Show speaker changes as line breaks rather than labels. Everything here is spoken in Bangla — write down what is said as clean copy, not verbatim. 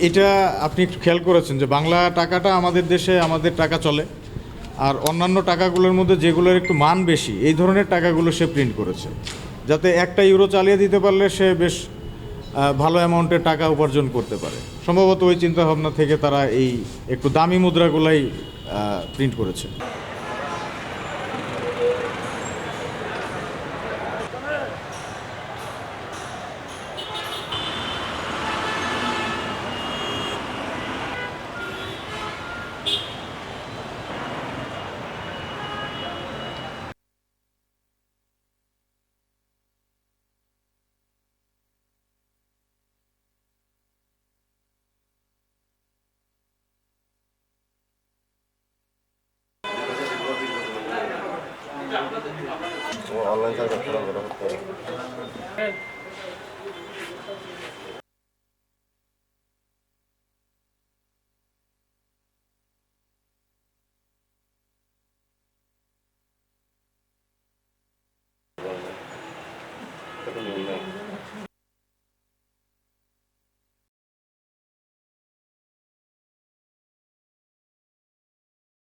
এটা আপনি একটু খেয়াল করেছেন যে বাংলা টাকাটা আমাদের দেশে আমাদের টাকা চলে, আর অন্যান্য টাকাগুলোর মধ্যে যেগুলোর একটু মান বেশি এই ধরনের টাকাগুলো সে প্রিন্ট করেছে, যাতে একটা ইউরো চালিয়ে দিতে পারলে সে বেশ ভালো অ্যামাউন্টের টাকা উপার্জন করতে পারে। সম্ভবত ওই চিন্তাভাবনা থেকে তারা এই একটু দামি মুদ্রাগুলাই প্রিন্ট করেছে।
অনলাইন সার্ভিস করতে হবে। Pero no, no.